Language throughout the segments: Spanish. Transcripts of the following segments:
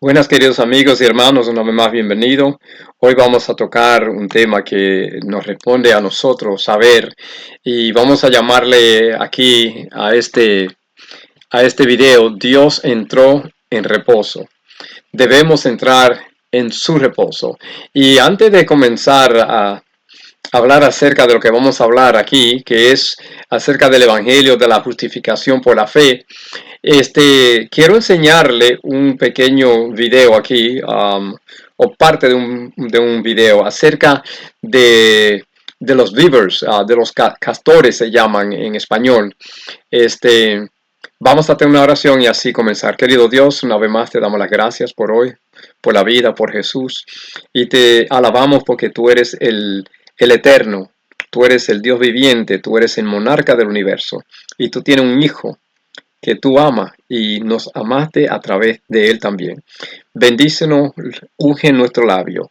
Buenas, queridos amigos y hermanos, una vez más bienvenido. Hoy vamos a tocar un tema que nos responde a nosotros saber, y vamos a llamarle aquí a este video: Dios entró en reposo. Debemos entrar en su reposo. Y antes de comenzar a hablar acerca de lo que vamos a hablar aquí, que es acerca del evangelio de la justificación por la fe, quiero enseñarle un pequeño video aquí, o parte de un video acerca de los beavers, de los castores se llaman en español. Vamos a tener una oración y así comenzar. Querido Dios, una vez más te damos las gracias por hoy, por la vida, por Jesús, y te alabamos porque tú eres el eterno, tú eres el Dios viviente, tú eres el monarca del universo, y tú tienes un hijo que tú amas y nos amaste a través de él también. Bendícenos, unge nuestro labio.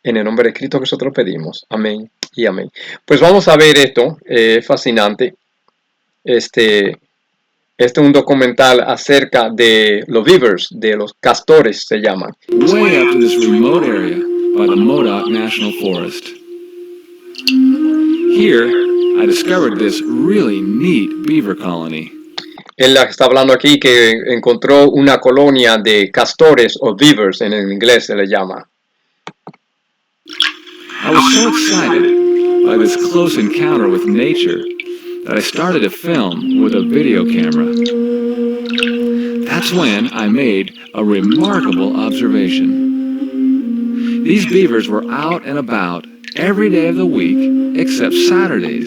En el nombre de Cristo que nosotros pedimos. Amén y amén. Pues vamos a ver esto, fascinante. Este es un documental acerca de los beavers, de los castores se llaman. Way up to this remote area by the Modoc National Forest. Here, I discovered this really neat beaver colony. Él está hablando aquí que encontró una colonia de castores o beavers, en el inglés se le llama. I was so excited by this close encounter with nature that I started to film with a video camera. That's when I made a remarkable observation. These beavers were out and about every day of the week except Saturdays.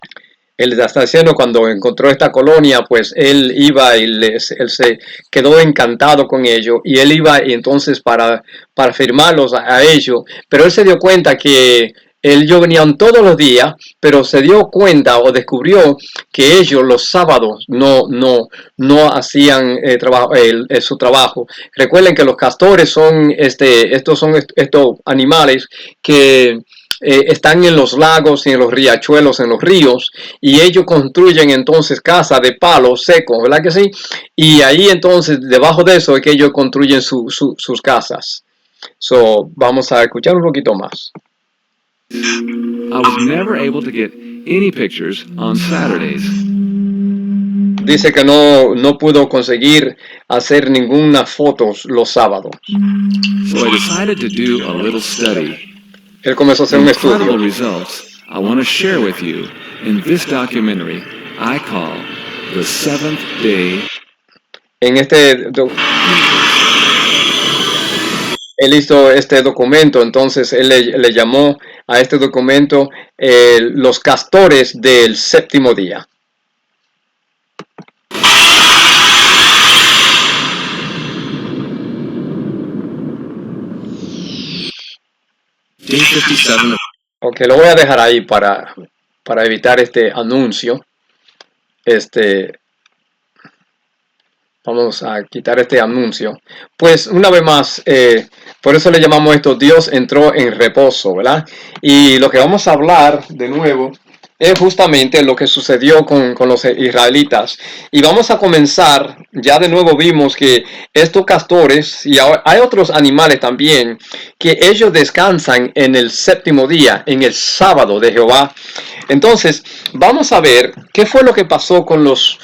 Él está diciendo cuando encontró esta colonia, pues él iba y él se quedó encantado con ellos, y él iba y entonces para firmarlos a ellos, pero él se dio cuenta que ellos venían todos los días, pero se dio cuenta o descubrió que ellos los sábados no hacían su trabajo. Recuerden que los castores son estos animales que están en los lagos y en los riachuelos, en los ríos, y ellos construyen entonces casas de palos secos, ¿verdad que sí? Y ahí entonces, debajo de eso es que ellos construyen sus casas. Vamos a escuchar un poquito más. I was never able to get any pictures on Saturdays. Dice que no pudo conseguir hacer ninguna fotos los sábados. So I decided to do a little study. Él comenzó a hacer un estudio. Incredible results I want to share with you in this documentary I call The Seventh Day. En él hizo este documento, entonces él le llamó a este documento los castores del séptimo día. Day 57. Ok, lo voy a dejar ahí para evitar este anuncio. Vamos a quitar este anuncio. Pues una vez más, por eso le llamamos esto: Dios entró en reposo, ¿verdad? Y lo que vamos a hablar de nuevo es justamente lo que sucedió con los israelitas. Y vamos a comenzar, ya de nuevo vimos que estos castores, y hay otros animales también, que ellos descansan en el séptimo día, en el sábado de Jehová. Entonces, vamos a ver qué fue lo que pasó con los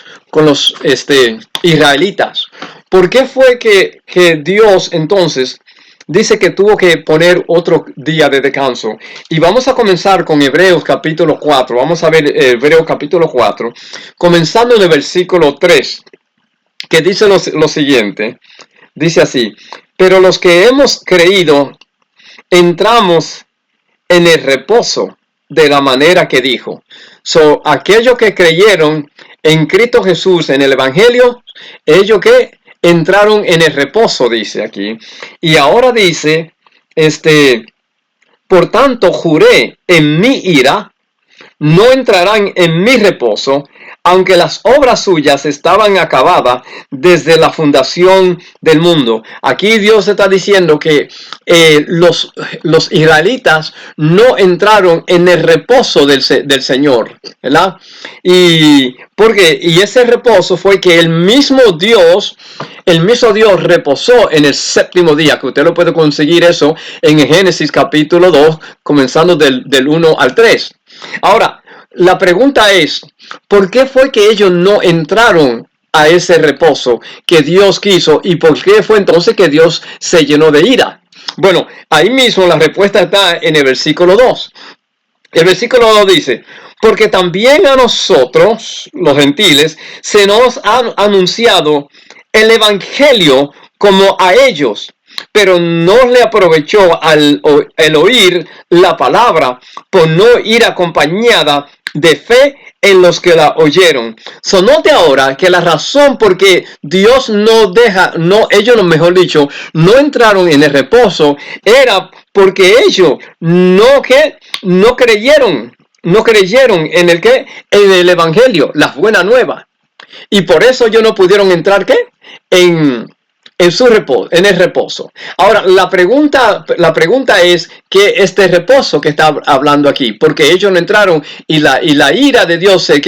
israelitas. ¿Por qué fue que Dios entonces dice que tuvo que poner otro día de descanso? Y vamos a comenzar con Hebreos capítulo 4. Vamos a ver Hebreos capítulo 4, comenzando en el versículo 3, que dice lo siguiente. Dice así: pero los que hemos creído entramos en el reposo de la manera que dijo. Aquellos que creyeron en Cristo Jesús, en el Evangelio, ellos que entraron en el reposo, dice aquí. Y ahora dice, por tanto juré en mi ira, no entrarán en mi reposo, aunque las obras suyas estaban acabadas desde la fundación del mundo. Aquí Dios está diciendo que los israelitas no entraron en el reposo del Señor, ¿verdad? Y ese reposo fue que el mismo Dios reposó en el séptimo día, que usted lo puede conseguir eso en Génesis capítulo 2, comenzando del 1 al 3. Ahora, la pregunta es, ¿por qué fue que ellos no entraron a ese reposo que Dios quiso? ¿Y por qué fue entonces que Dios se llenó de ira? Bueno, ahí mismo la respuesta está en el versículo 2. El versículo 2 dice, porque también a nosotros, los gentiles, se nos ha anunciado el evangelio como a ellos, pero no le aprovechó el oír la palabra por no ir acompañada de fe en los que la oyeron. Note ahora que la razón por qué Dios ellos, mejor dicho, no entraron en el reposo, era porque ellos no creyeron en el evangelio, las buenas nuevas. Y por eso ellos no pudieron entrar en su reposo, en el reposo. Ahora, la pregunta es que este reposo que está hablando aquí, porque ellos no entraron y la ira de Dios se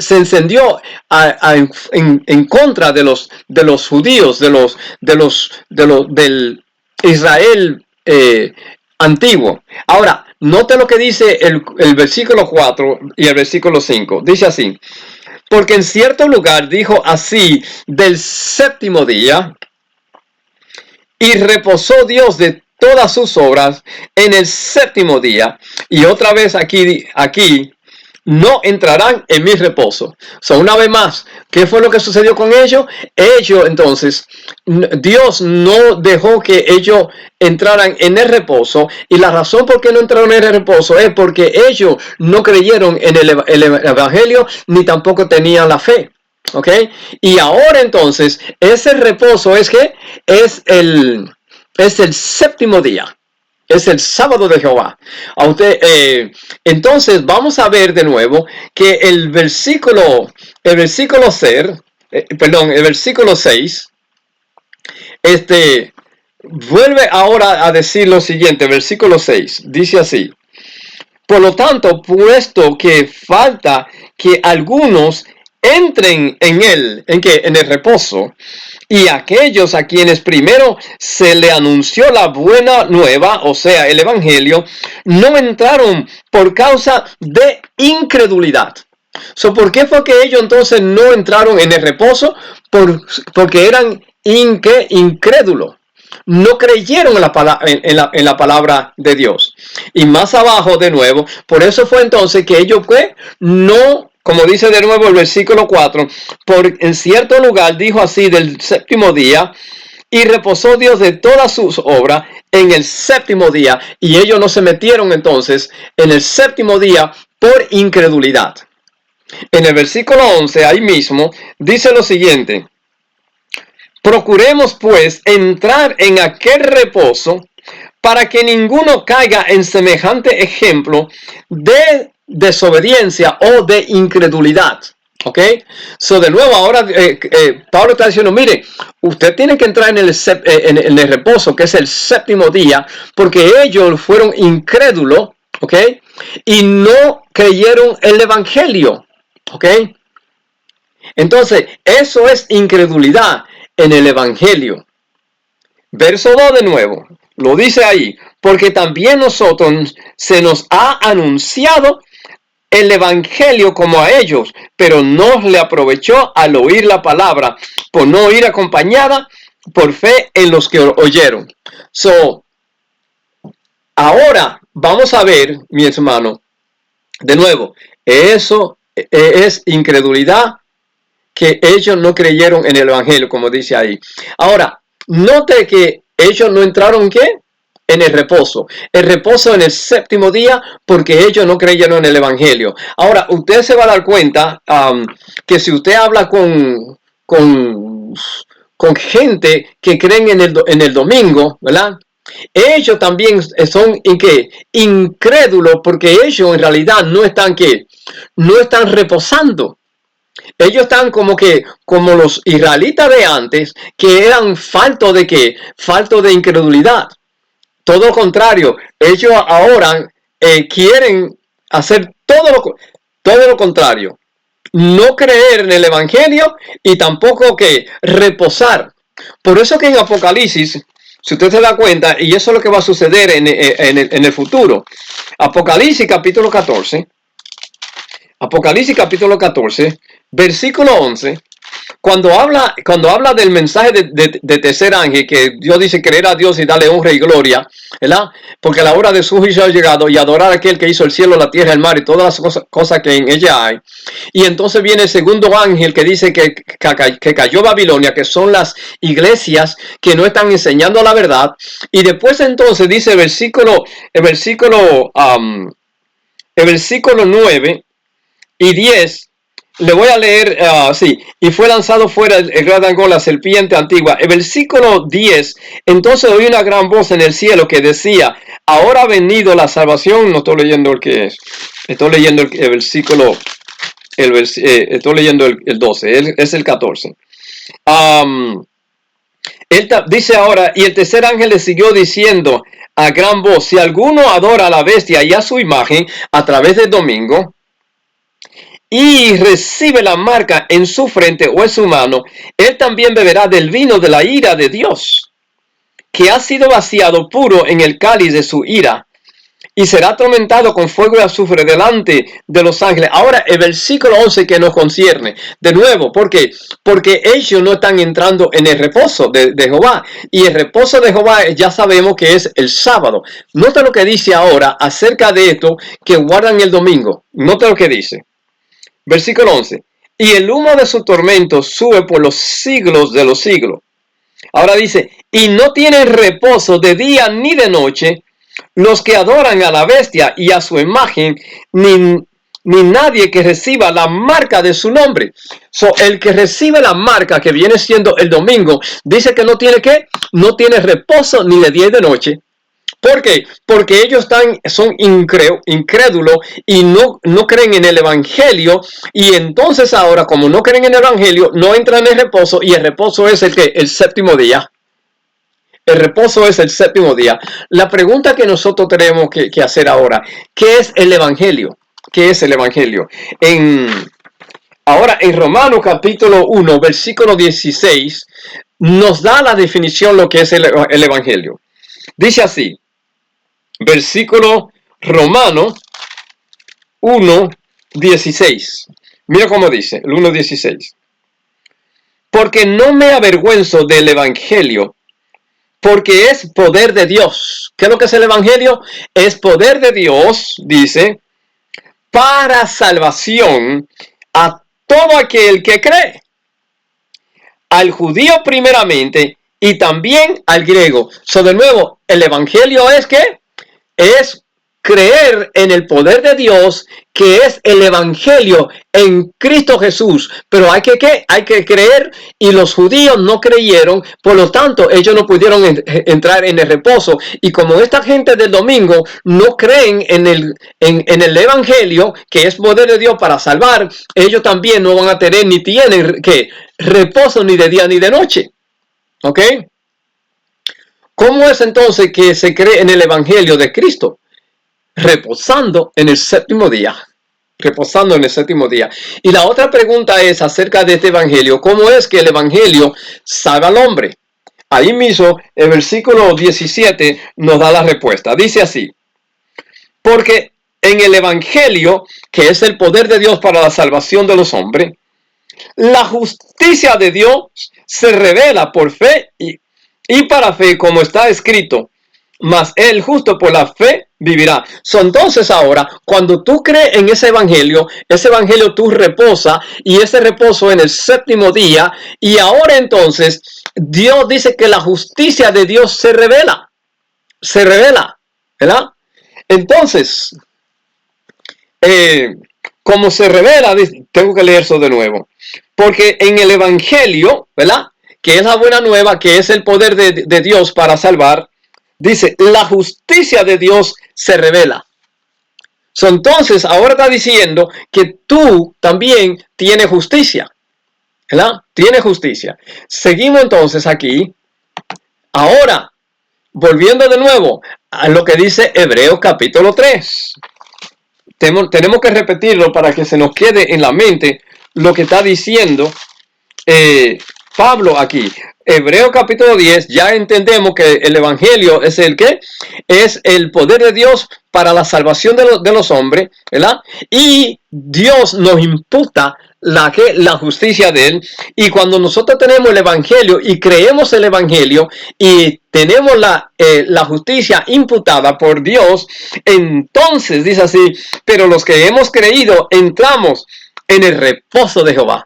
encendió en contra de los judíos, del Israel antiguo. Ahora, note lo que dice el versículo 4 y el versículo 5. Dice así. Porque en cierto lugar dijo así del séptimo día, y reposó Dios de todas sus obras en el séptimo día. Y otra vez aquí, no entrarán en mi reposo. Una vez más, ¿qué fue lo que sucedió con ellos? Entonces, Dios no dejó que ellos entraran en el reposo, y la razón por qué no entraron en el reposo es porque ellos no creyeron en el evangelio, ni tampoco tenían la fe. ¿Ok? Y ahora entonces, ese reposo es el séptimo día. Es el sábado de Jehová. Entonces vamos a ver de nuevo que el versículo 6, vuelve ahora a decir lo siguiente. Versículo 6 dice así: por lo tanto, puesto que falta que algunos entren en el reposo, y aquellos a quienes primero se le anunció la buena nueva, o sea, el evangelio, no entraron por causa de incredulidad. ¿Por qué fue que ellos entonces no entraron en el reposo? Porque eran incrédulos. No creyeron en la palabra de Dios. Y más abajo de nuevo, por eso fue entonces que ellos no, como dice de nuevo el versículo 4, en cierto lugar dijo así del séptimo día, y reposó Dios de todas sus obras en el séptimo día. Y ellos no se metieron entonces en el séptimo día por incredulidad. En el versículo 11, ahí mismo, dice lo siguiente: procuremos pues entrar en aquel reposo, para que ninguno caiga en semejante ejemplo de desobediencia o de incredulidad. ¿Ok? De nuevo ahora Pablo está diciendo, mire, usted tiene que entrar en el reposo, que es el séptimo día, porque ellos fueron incrédulos, ¿ok? Y no creyeron el evangelio, ¿ok? Entonces, eso es incredulidad en el evangelio. Verso 2 de nuevo, lo dice ahí: porque también nosotros se nos ha anunciado el evangelio como a ellos, pero no le aprovechó al oír la palabra, por no ir acompañada por fe en los que oyeron. Ahora vamos a ver, mi hermano, de nuevo, eso es incredulidad, que ellos no creyeron en el evangelio, como dice ahí. Ahora, note que ellos no entraron, ¿qué? En el reposo. El reposo en el séptimo día, porque ellos no creyeron en el evangelio. Ahora, usted se va a dar cuenta que si usted habla con gente que creen en el domingo, ¿verdad? Ellos también son incrédulos, porque ellos en realidad no están reposando. Ellos están como los israelitas de antes, que eran faltos de ¿qué? Faltos de incredulidad. Todo lo contrario, ellos ahora quieren hacer todo lo contrario. No creer en el evangelio y tampoco que reposar. Por eso que en Apocalipsis, si usted se da cuenta, y eso es lo que va a suceder en el futuro. Apocalipsis capítulo 14, versículo 11, cuando habla del mensaje de tercer ángel, que Dios dice creer a Dios y darle honra y gloria, ¿verdad? Porque la hora de su juicio ha llegado, y adorar a aquel que hizo el cielo, la tierra, el mar y todas las cosas que en ella hay. Y entonces viene el segundo ángel que dice que cayó Babilonia, que son las iglesias que no están enseñando la verdad. Y después entonces dice el versículo 9 y 10, le voy a leer, y fue lanzado fuera el gran dragón, la serpiente antigua. El versículo 10, entonces oí una gran voz en el cielo que decía, ahora ha venido la salvación. No estoy leyendo el que es, estoy leyendo el versículo, estoy leyendo el 12, es el 14. Él dice ahora, y el tercer ángel le siguió diciendo a gran voz, si alguno adora a la bestia y a su imagen a través del domingo, y recibe la marca en su frente o en su mano, él también beberá del vino de la ira de Dios, que ha sido vaciado puro en el cáliz de su ira, y será atormentado con fuego y azufre delante de los ángeles. Ahora el versículo 11 que nos concierne, de nuevo, ¿por qué? Porque ellos no están entrando en el reposo de Jehová, y el reposo de Jehová ya sabemos que es el sábado. Nota lo que dice ahora acerca de esto que guardan el domingo. Nota lo que dice. Versículo 11. Y el humo de su tormento sube por los siglos de los siglos. Ahora dice, y no tienen reposo de día ni de noche los que adoran a la bestia y a su imagen, ni nadie que reciba la marca de su nombre. El que recibe la marca, que viene siendo el domingo, dice que no tiene reposo ni de día ni de noche. ¿Por qué? Porque ellos son incrédulos y no creen en el evangelio, y entonces ahora, como no creen en el evangelio, no entran en el reposo, y el reposo es el séptimo día. El reposo es el séptimo día. La pregunta que nosotros tenemos que hacer ahora, ¿qué es el evangelio? ¿Qué es el evangelio? Ahora en Romanos capítulo 1, versículo 16, nos da la definición lo que es el evangelio. Dice así, versículo Romano 1, 16. Mira cómo dice, el 1, 16. Porque no me avergüenzo del evangelio, porque es poder de Dios. ¿Qué es lo que es el evangelio? Es poder de Dios, dice, para salvación a todo aquel que cree. Al judío primeramente y también al griego. De nuevo, el evangelio es ¿qué? Es creer en el poder de Dios, que es el evangelio en Cristo Jesús. Pero hay que creer, y los judíos no creyeron, por lo tanto ellos no pudieron entrar en el reposo. Y como esta gente del domingo no creen en el evangelio, que es poder de Dios para salvar, ellos también no van a tener ni tienen reposo ni de día ni de noche. ¿Ok? ¿Cómo es entonces que se cree en el evangelio de Cristo? Reposando en el séptimo día. Reposando en el séptimo día. Y la otra pregunta es acerca de este evangelio. ¿Cómo es que el evangelio salva al hombre? Ahí mismo, el versículo 17 nos da la respuesta. Dice así: porque en el evangelio, que es el poder de Dios para la salvación de los hombres, la justicia de Dios se revela por fe y para fe, como está escrito, mas el justo por la fe vivirá. Entonces ahora, cuando tú crees en ese evangelio tú reposa, y ese reposo en el séptimo día, y ahora entonces Dios dice que la justicia de Dios se revela, ¿verdad? Entonces, como se revela, tengo que leer eso de nuevo, porque en el evangelio, ¿verdad?, que es la buena nueva, que es el poder de Dios para salvar, dice, la justicia de Dios se revela. Entonces, ahora está diciendo que tú también tienes justicia, ¿verdad? Tienes justicia. Seguimos entonces aquí. Ahora, volviendo de nuevo a lo que dice Hebreos capítulo 3. Tenemos que repetirlo para que se nos quede en la mente lo que está diciendo Pablo aquí. Hebreos capítulo 10, ya entendemos que el evangelio es el ¿qué? Es el poder de Dios para la salvación de los hombres, ¿verdad? Y Dios nos imputa la justicia de él. Y cuando nosotros tenemos el evangelio y creemos el evangelio y tenemos la justicia imputada por Dios, entonces dice así: pero los que hemos creído entramos en el reposo de Jehová.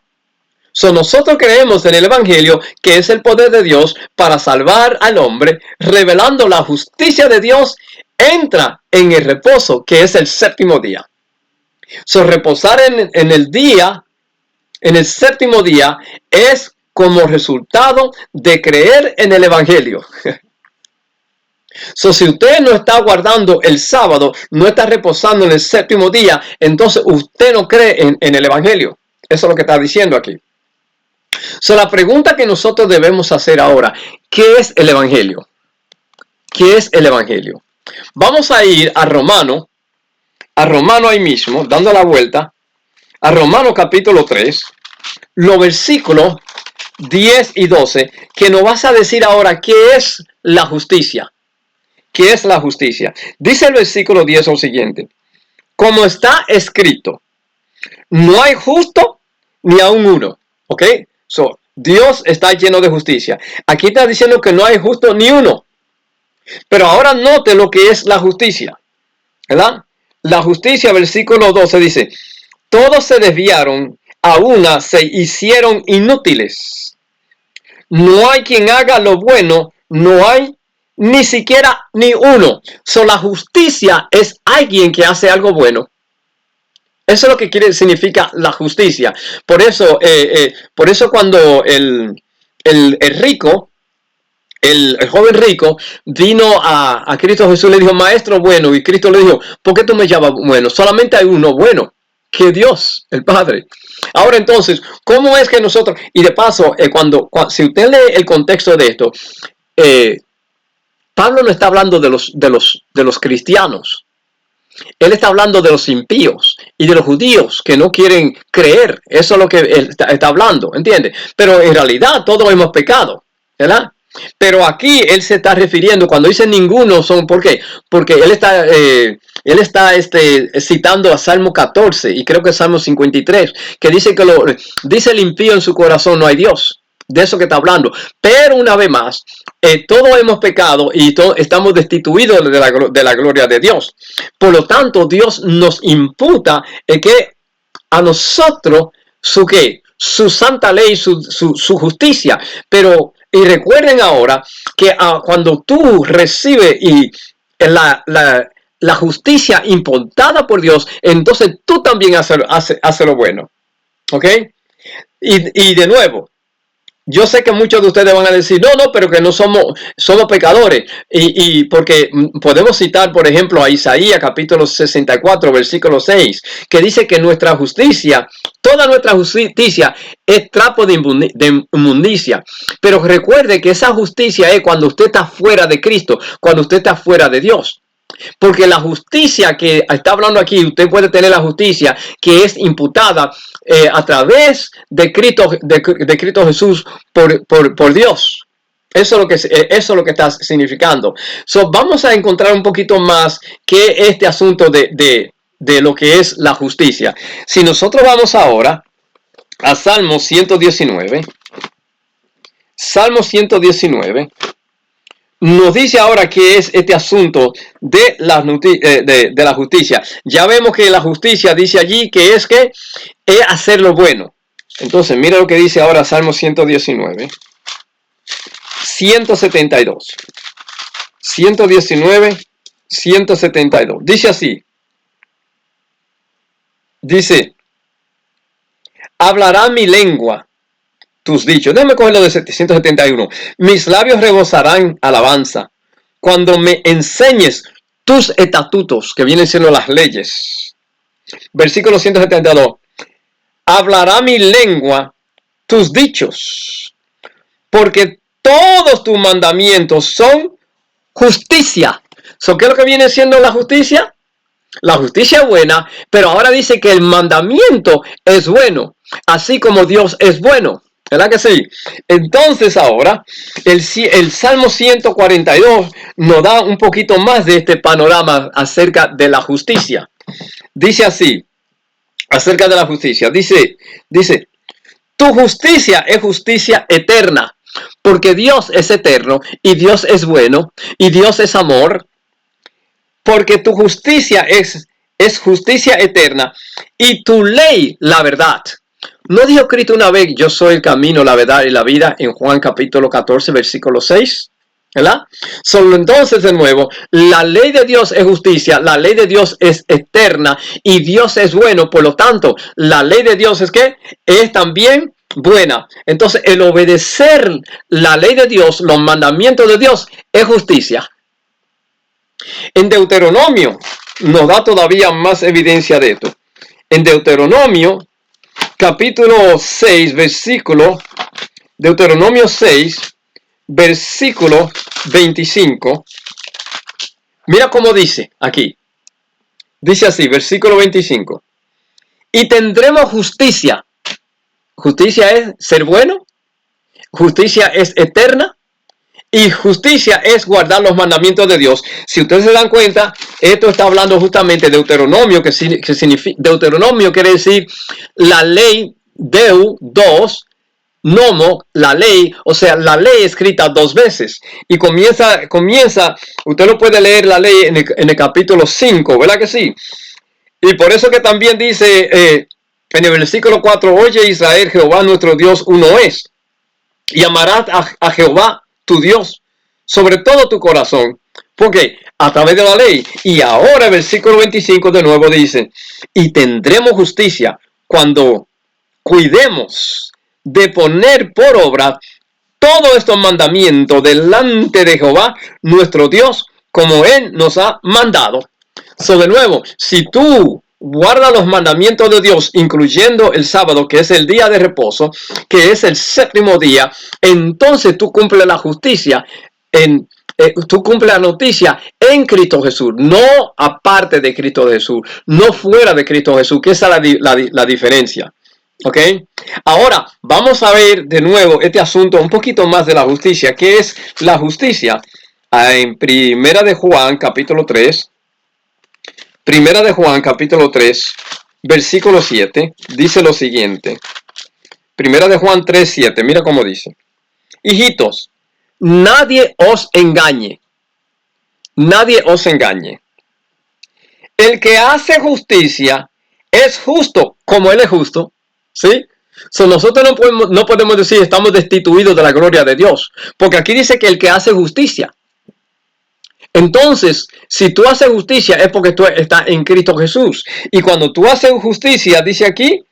Nosotros creemos en el evangelio, que es el poder de Dios para salvar al hombre, revelando la justicia de Dios. Entra en el reposo, que es el séptimo día. Reposar en el día, en el séptimo día, es como resultado de creer en el evangelio. Si usted no está guardando el sábado, no está reposando en el séptimo día, entonces usted no cree en el evangelio. Eso es lo que está diciendo aquí. La pregunta que nosotros debemos hacer ahora: ¿qué es el evangelio? ¿Qué es el evangelio? Vamos a ir a Romano ahí mismo, dando la vuelta, a Romano capítulo 3, los versículos 10 y 12, que nos vas a decir ahora qué es la justicia. ¿Qué es la justicia? Dice el versículo 10 lo siguiente: como está escrito, no hay justo ni aun uno. ¿Ok? Dios está lleno de justicia. Aquí está diciendo que no hay justo ni uno. Pero ahora note lo que es la justicia, ¿verdad? La justicia, versículo 12 dice: todos se desviaron, a una se hicieron inútiles. No hay quien haga lo bueno, no hay ni siquiera ni uno. La justicia es alguien que hace algo bueno. Eso es lo que significa la justicia. Por eso cuando el rico, el joven rico, vino a Cristo Jesús, le dijo: maestro bueno, y Cristo le dijo: ¿por qué tú me llamas bueno? Solamente hay uno bueno, que Dios, el Padre. Ahora entonces, ¿cómo es que nosotros, y de paso, si usted lee el contexto de esto, Pablo no está hablando de los cristianos. Él está hablando de los impíos y de los judíos que no quieren creer. Eso es lo que él está hablando, ¿entiende? Pero en realidad todos hemos pecado, ¿verdad? Pero aquí él se está refiriendo, cuando dice ninguno, ¿por qué? Porque él está citando a Salmo 14 y creo que Salmo 53, que dice dice el impío en su corazón: no hay Dios. De eso que está hablando. Pero una vez más, todos hemos pecado y estamos destituidos de la gloria de Dios. Por lo tanto, Dios nos imputa que a nosotros su santa ley, su justicia. Y recuerden ahora que cuando tú recibes la justicia imputada por Dios, entonces tú también haces lo bueno. ¿Ok? Y de nuevo, yo sé que muchos de ustedes van a decir: no, pero que no somos pecadores. Y porque podemos citar, por ejemplo, a Isaías capítulo 64, versículo 6, que dice que nuestra justicia, toda nuestra justicia es trapo de inmundicia. Pero recuerde que esa justicia es cuando usted está fuera de Cristo, cuando usted está fuera de Dios. Porque la justicia que está hablando aquí, usted puede tener la justicia que es imputada a través de Cristo Jesús por Dios. Eso es lo que está significando. Vamos a encontrar un poquito más que este asunto de lo que es la justicia. Si nosotros vamos ahora a Salmo 119, Salmo 119, nos dice ahora qué es este asunto de la justicia. Ya vemos que la justicia dice allí que es hacer lo bueno. Entonces, mira lo que dice ahora Salmo 119, 172. 119, 172. Dice así. Dice: hablará mi lengua tus dichos. Déjame cogerlo de 171. Mis labios rebosarán alabanza cuando me enseñes tus estatutos, que vienen siendo las leyes. Versículo 172. Hablará mi lengua tus dichos, porque todos tus mandamientos son justicia. ¿Qué es lo que viene siendo la justicia? La justicia es buena, pero ahora dice que el mandamiento es bueno, así como Dios es bueno. ¿Verdad que sí? Entonces ahora, el Salmo 142 nos da un poquito más de este panorama acerca de la justicia. Dice así, acerca de la justicia, dice, tu justicia es justicia eterna, porque Dios es eterno, y Dios es bueno, y Dios es amor, porque tu justicia es justicia eterna, y tu ley la verdad. ¿No dijo Cristo una vez, yo soy el camino, la verdad y la vida, en Juan capítulo 14, versículo 6? ¿Verdad? Solo entonces, de nuevo, la ley de Dios es justicia, la ley de Dios es eterna y Dios es bueno. Por lo tanto, la ley de Dios es ¿qué? Es también buena. Entonces, el obedecer la ley de Dios, los mandamientos de Dios, es justicia. En Deuteronomio nos da todavía más evidencia de esto. En Deuteronomio, capítulo 6, Deuteronomio 6, versículo 25. Mira cómo dice aquí. Dice así, versículo 25. Y tendremos justicia. Justicia es ser bueno. Justicia es eterna. Y justicia es guardar los mandamientos de Dios. Si ustedes se dan cuenta, esto está hablando justamente de Deuteronomio, que significa, Deuteronomio quiere decir la ley, Deu, dos, Nomo, la ley, o sea, la ley escrita dos veces. Y comienza, usted lo puede leer la ley en el capítulo 5, ¿verdad que sí? Y por eso que también dice en el versículo 4, oye Israel, Jehová nuestro Dios uno es. Y amarás a Jehová tu Dios sobre todo tu corazón. Porque a través de la ley. Y ahora el versículo 25 de nuevo dice, y tendremos justicia cuando cuidemos de poner por obra todos estos mandamientos delante de Jehová, nuestro Dios, como Él nos ha mandado. De nuevo, si tú guarda los mandamientos de Dios, incluyendo el sábado, que es el día de reposo, que es el séptimo día, entonces tú cumples la justicia, tú cumples la noticia en Cristo Jesús, no aparte de Cristo Jesús, no fuera de Cristo Jesús, que esa es la diferencia. ¿Ok? Ahora vamos a ver de nuevo este asunto un poquito más de la justicia. ¿Qué es la justicia? En Primera de Juan, capítulo 3, Primera de Juan, capítulo 3, versículo 7, dice lo siguiente. Primera de Juan 3, 7, mira cómo dice. Hijitos, nadie os engañe. Nadie os engañe. El que hace justicia es justo como Él es justo. ¿Sí? Nosotros no podemos decir estamos destituidos de la gloria de Dios. Porque aquí dice que el que hace justicia. Entonces, si tú haces justicia es porque tú estás en Cristo Jesús. Y cuando tú haces justicia, dice aquí,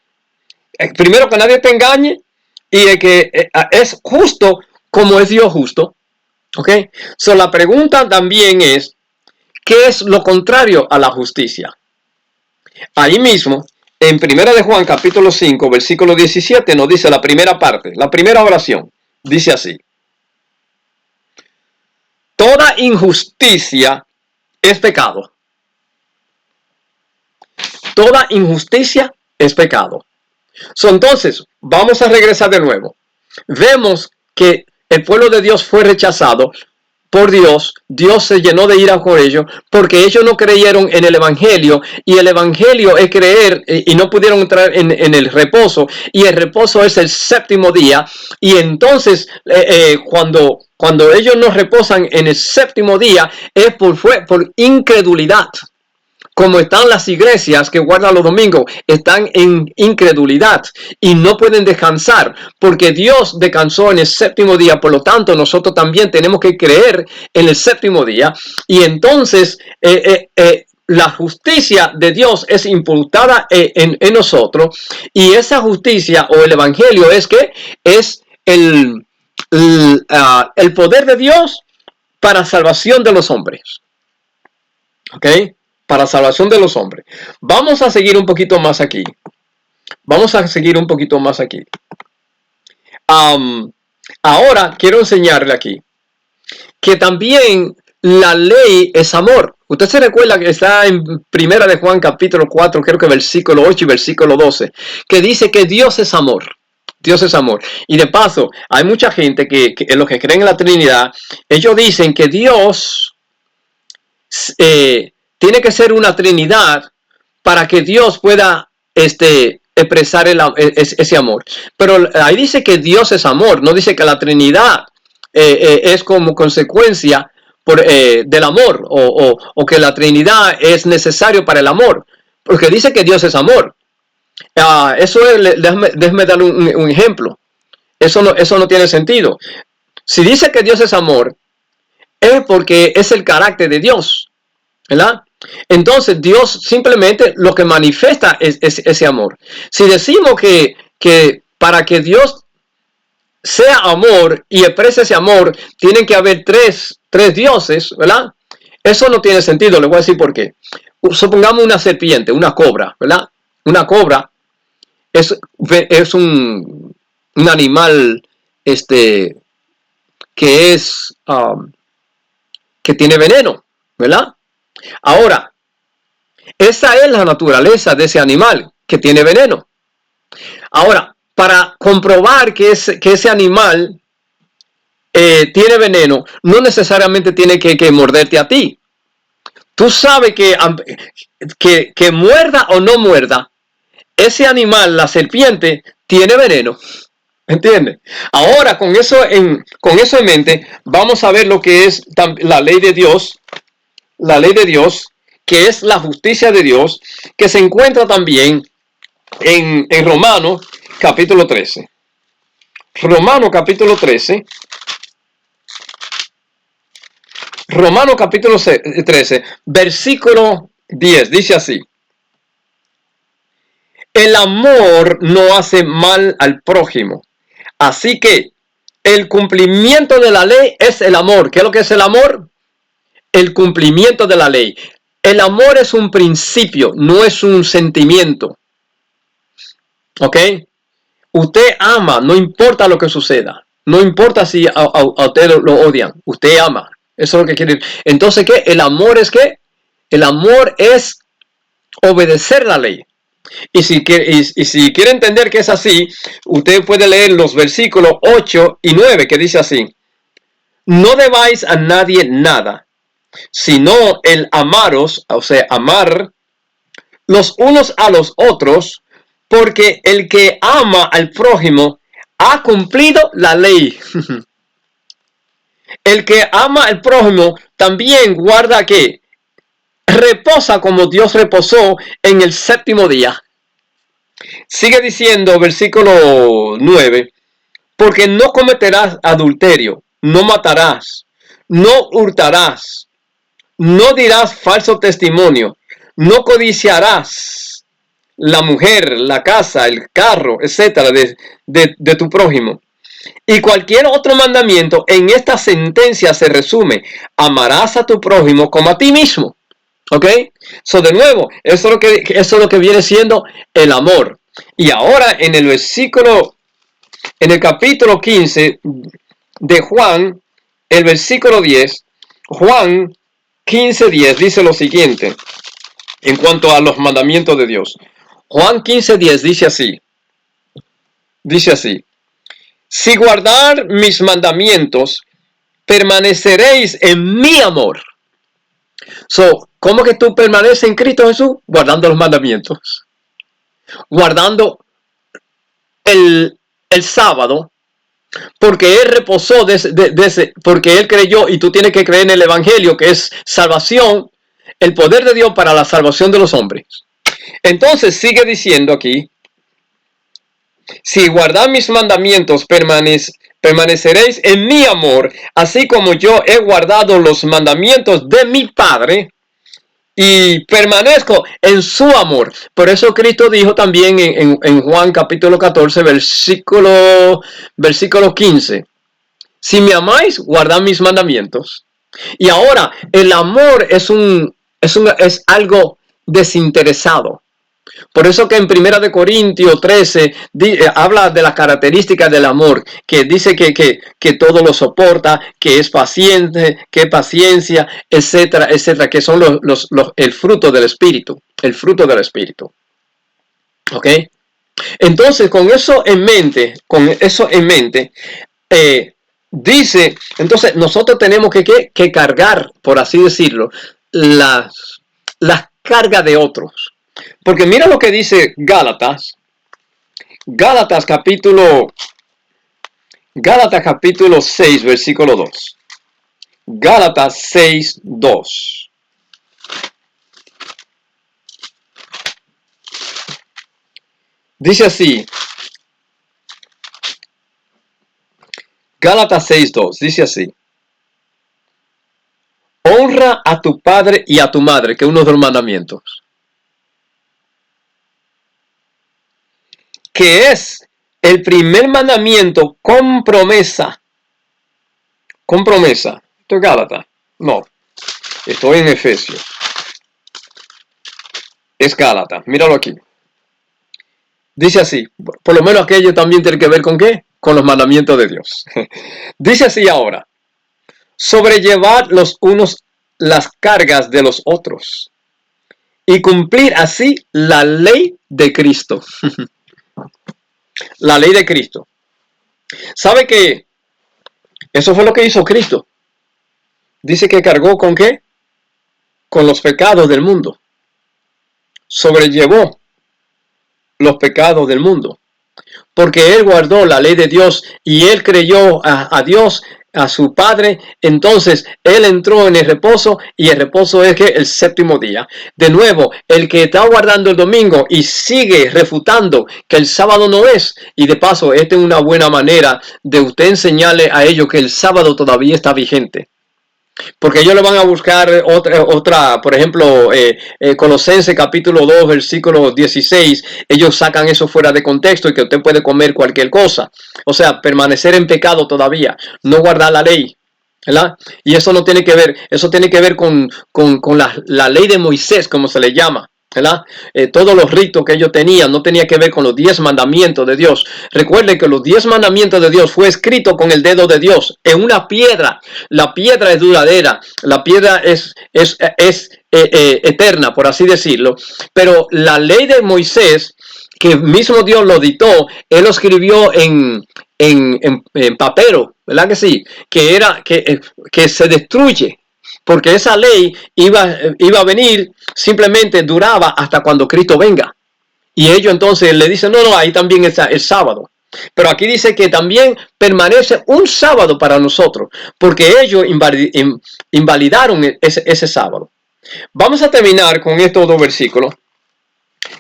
primero que nadie te engañe y el que es justo como es Dios justo. ¿Ok? La pregunta también es, ¿qué es lo contrario a la justicia? Ahí mismo, en Primera de Juan, capítulo 5, versículo 17, nos dice la primera parte, la primera oración. Dice así. Toda injusticia es pecado. Toda injusticia es pecado. Entonces, vamos a regresar de nuevo. Vemos que el pueblo de Dios fue rechazado por Dios. Dios se llenó de ira por ellos porque ellos no creyeron en el evangelio, y el evangelio es creer, y no pudieron entrar en el reposo, y el reposo es el séptimo día. Y entonces cuando ellos no reposan en el séptimo día es por incredulidad. Como están las iglesias que guardan los domingos, están en incredulidad y no pueden descansar porque Dios descansó en el séptimo día. Por lo tanto, nosotros también tenemos que creer en el séptimo día. Y entonces la justicia de Dios es imputada en nosotros. Y esa justicia o el evangelio es que es el poder de Dios para salvación de los hombres. ¿Ok? Para salvación de los hombres. Vamos a seguir un poquito más aquí. Ahora quiero enseñarle aquí que también la ley es amor. Usted se recuerda que está en Primera de Juan capítulo 4, creo que versículo 8 y versículo 12, que dice que Dios es amor. Dios es amor. Y de paso, hay mucha gente que los que creen en la Trinidad, ellos dicen que Dios tiene que ser una Trinidad para que Dios pueda expresar ese amor. Pero ahí dice que Dios es amor, no dice que la Trinidad es como consecuencia del amor o que la Trinidad es necesario para el amor, porque dice que Dios es amor. Eso es, déjame dar un ejemplo. Eso no tiene sentido. Si dice que Dios es amor, es porque es el carácter de Dios, ¿verdad? Entonces Dios simplemente lo que manifiesta es ese amor. Si decimos que para que Dios sea amor y exprese ese amor, tienen que haber tres dioses, ¿verdad? Eso no tiene sentido, les voy a decir por qué. Supongamos una serpiente, una cobra, ¿verdad? Una cobra es un animal que es que tiene veneno, ¿verdad? Ahora, esa es la naturaleza de ese animal que tiene veneno. Ahora, para comprobar que ese animal tiene veneno, no necesariamente tiene que morderte a ti. Tú sabes que muerda o no muerda, ese animal, la serpiente, tiene veneno. ¿Entiendes? Ahora, con eso en mente, vamos a ver lo que es la ley de Dios. La ley de Dios, que es la justicia de Dios, que se encuentra también en Romanos capítulo 13. Romanos capítulo 13. Romanos capítulo 13, versículo 10, dice así: el amor no hace mal al prójimo. Así que el cumplimiento de la ley es el amor. ¿Qué es lo que es el amor? El cumplimiento de la ley. El amor es un principio, no es un sentimiento. ¿Ok? Usted ama, no importa lo que suceda. No importa si a usted lo odian. Usted ama. Eso es lo que quiere decir. Entonces, ¿qué? El amor es ¿qué? El amor es obedecer la ley. Y si quiere entender que es así, usted puede leer los versículos 8 y 9 que dice así: no debáis a nadie nada, sino el amaros, o sea, amar los unos a los otros, porque el que ama al prójimo ha cumplido la ley. El que ama al prójimo también guarda que reposa como Dios reposó en el séptimo día. Sigue diciendo versículo 9: porque no cometerás adulterio, no matarás, no hurtarás, no dirás falso testimonio, no codiciarás la mujer, la casa, el carro, etcétera, de tu prójimo. Y cualquier otro mandamiento en esta sentencia se resume: amarás a tu prójimo como a ti mismo. ¿Ok? So, de nuevo, eso es lo que viene siendo el amor. Y ahora en el capítulo 15 de Juan, el versículo 10, Juan 15:10 dice lo siguiente en cuanto a los mandamientos de Dios. Juan 15:10 dice así: si guardar mis mandamientos, permaneceréis en mi amor. So, ¿cómo que tú permaneces en Cristo Jesús? Guardando los mandamientos. Guardando el sábado, porque Él reposó porque Él creyó, y tú tienes que creer en el Evangelio, que es salvación, el poder de Dios para la salvación de los hombres. Entonces sigue diciendo aquí: si guardad mis mandamientos, permaneceréis en mi amor, así como yo he guardado los mandamientos de mi Padre y permanezco en su amor. Por eso Cristo dijo también en Juan capítulo 14, versículo 15: si me amáis, guardad mis mandamientos. Y ahora, el amor es un es algo desinteresado. Por eso que en 1 Corintios 13 habla de las características del amor, que dice que todo lo soporta, que es paciente, que es paciencia, etcétera, etcétera, que son el fruto del Espíritu, el fruto del Espíritu. ¿Ok? Entonces, con eso en mente, dice, entonces nosotros tenemos que cargar, por así decirlo, las cargas de otros. Porque mira lo que dice Gálatas capítulo 6, versículo 2. Gálatas 6, 2. Dice así. Gálatas 6, 2. Dice así. Honra a tu padre y a tu madre, que es uno de los mandamientos. Que es el primer mandamiento con promesa. Con promesa. ¿Esto es Gálatas? No. Estoy en Efesios. Es Gálatas. Míralo aquí. Dice así. Por lo menos aquello también tiene que ver con ¿qué? Con los mandamientos de Dios. Dice así ahora. Sobrellevar los unos las cargas de los otros. Y cumplir así la ley de Cristo. La ley de Cristo. ¿Sabe que eso fue lo que hizo Cristo? Dice que cargó ¿con qué? Con los pecados del mundo. Sobrellevó los pecados del mundo. Porque Él guardó la ley de Dios y Él creyó a Dios, a su Padre. Entonces Él entró en el reposo, y el reposo es que el séptimo día. De nuevo, el que está guardando el domingo y sigue refutando que el sábado no es, y de paso esta es una buena manera de usted enseñarle a ellos que el sábado todavía está vigente. Porque ellos le van a buscar otra, por ejemplo, Colosenses capítulo 2, versículo 16, ellos sacan eso fuera de contexto y que usted puede comer cualquier cosa. O sea, permanecer en pecado todavía, no guardar la ley, ¿verdad? Y eso no tiene que ver, eso tiene que ver con la ley de Moisés, como se le llama, ¿verdad? Todos los ritos que ellos tenían no tenía que ver con los 10 mandamientos de Dios. Recuerden que los 10 mandamientos de Dios fue escrito con el dedo de Dios en una piedra. La piedra es duradera, la piedra es eterna, por así decirlo. Pero la ley de Moisés, que mismo Dios lo dictó, Él lo escribió en papiro, ¿verdad que sí? Que era que se destruye. Porque esa ley iba a venir, simplemente duraba hasta cuando Cristo venga. Y ellos entonces le dicen, no, ahí también está el sábado. Pero aquí dice que también permanece un sábado para nosotros, porque ellos invalidaron ese sábado. Vamos a terminar con estos dos versículos,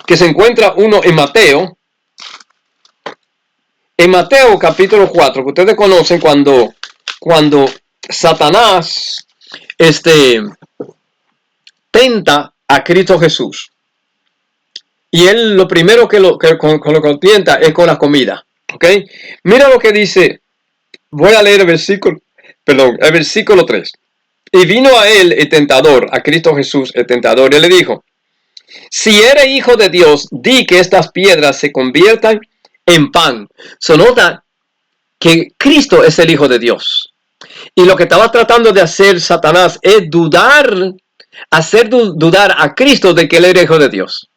que se encuentra uno en Mateo. En Mateo capítulo 4, que ustedes conocen cuando Satanás tenta a Cristo Jesús. Y él lo primero con lo que tienta es con la comida. ¿Ok? Mira lo que dice. Voy a leer el versículo 3. Y vino a él el tentador, a Cristo Jesús el tentador, y le dijo: si eres hijo de Dios, di que estas piedras se conviertan en pan. Se nota que Cristo es el Hijo de Dios. Y lo que estaba tratando de hacer Satanás es hacer dudar a Cristo de que él era Hijo de Dios.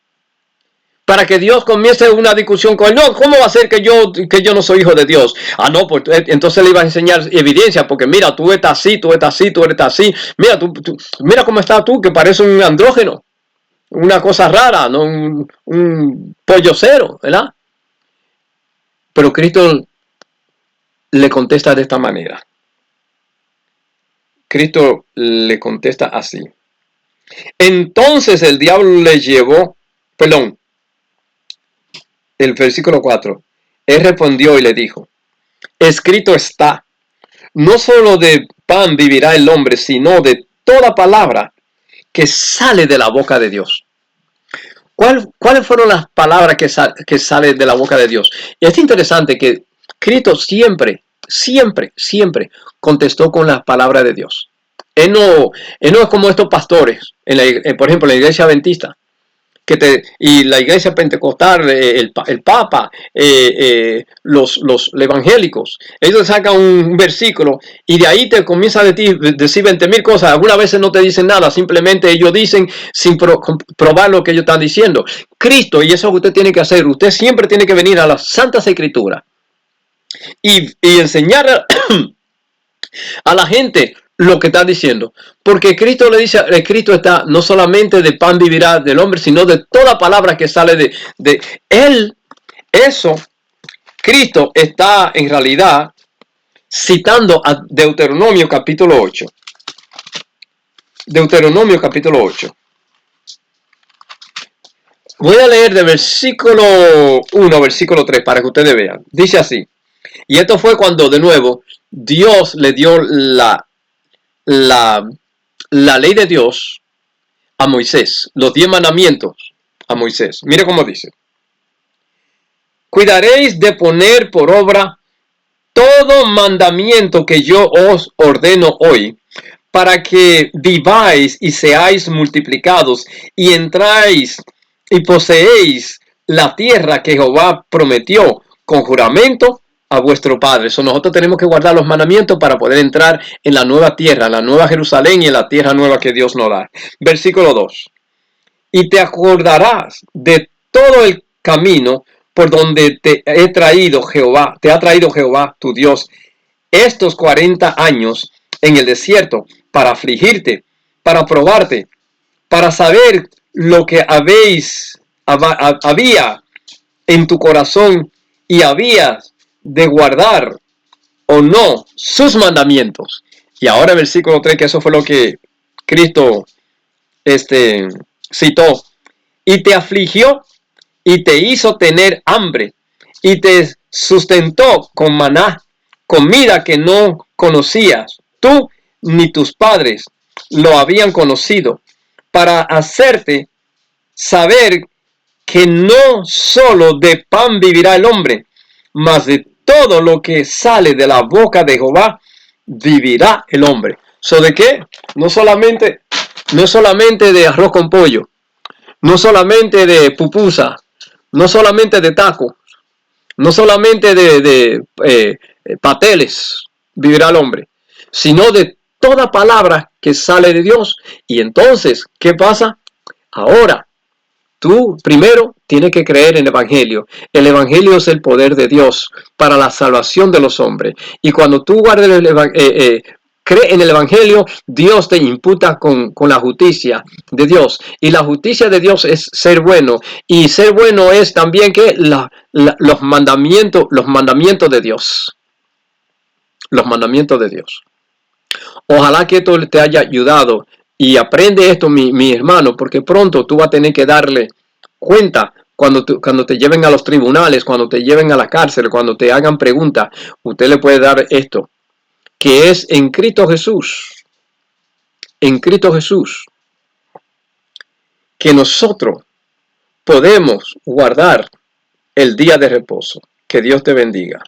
Para que Dios comience una discusión con él. No, ¿cómo va a ser que yo no soy hijo de Dios? Ah, no, pues entonces le iba a enseñar evidencia, porque mira, tú estás así, tú estás así, tú eres así. Mira, mira cómo estás tú, que parece un andrógeno. Una cosa rara, ¿no? Un pollocero, ¿verdad? Pero Cristo le contesta de esta manera. Cristo le contesta así. Entonces el diablo le llevó, el versículo 4. Él respondió y le dijo: escrito está, no solo de pan vivirá el hombre, sino de toda palabra que sale de la boca de Dios. ¿Cuáles fueron las palabras que salen de la boca de Dios? Y es interesante que Cristo siempre contestó con las palabras de Dios. Él no es como estos pastores, por ejemplo, en la iglesia adventista, y la iglesia pentecostal, el papa, los evangélicos. Ellos sacan un versículo y de ahí te comienza a decir 20,000 cosas. Algunas veces no te dicen nada, simplemente ellos dicen sin probar lo que ellos están diciendo. Cristo, y eso es lo que usted tiene que hacer, usted siempre tiene que venir a las Santas Escrituras y enseñar a la gente lo que está diciendo, porque Cristo le dice, Cristo está, no solamente de pan vivirá del hombre, sino de toda palabra que sale de él. Eso, Cristo está en realidad citando a Deuteronomio capítulo 8. Deuteronomio capítulo 8. Voy a leer de versículo 1 a versículo 3 para que ustedes vean. Dice así, y esto fue cuando de nuevo Dios le dio la ley de Dios a Moisés, los 10 mandamientos a Moisés. Mire cómo dice: cuidaréis de poner por obra todo mandamiento que yo os ordeno hoy, para que viváis y seáis multiplicados y entráis y poseéis la tierra que Jehová prometió con juramento a vuestro padre. Nosotros tenemos que guardar los mandamientos para poder entrar en la nueva tierra, en la nueva Jerusalén y en la tierra nueva que Dios nos da. Versículo 2. Y te acordarás de todo el camino por donde te ha traído Jehová tu Dios estos 40 años en el desierto, para afligirte, para probarte, para saber lo que había en tu corazón y habías de guardar o no sus mandamientos. Y ahora el versículo 3, que eso fue lo que Cristo citó. Y te afligió y te hizo tener hambre y te sustentó con maná, comida que no conocías tú ni tus padres lo habían conocido, para hacerte saber que no solo de pan vivirá el hombre, mas de todo lo que sale de la boca de Jehová vivirá el hombre. ¿De qué? No solamente de arroz con pollo, no solamente de pupusa, no solamente de tacos, no solamente de pateles vivirá el hombre, sino de toda palabra que sale de Dios. Y entonces, ¿qué pasa? Ahora, tú primero tienes que creer en el Evangelio. El Evangelio es el poder de Dios para la salvación de los hombres. Y cuando tú guardas crees en el Evangelio, Dios te imputa con la justicia de Dios. Y la justicia de Dios es ser bueno. Y ser bueno es también que los mandamientos de Dios. Los mandamientos de Dios. Ojalá que esto te haya ayudado. Y aprende esto, mi hermano, porque pronto tú vas a tener que darle cuenta cuando te lleven a los tribunales, cuando te lleven a la cárcel, cuando te hagan preguntas. Usted le puede dar esto, que es en Cristo Jesús, que nosotros podemos guardar el día de reposo. Que Dios te bendiga.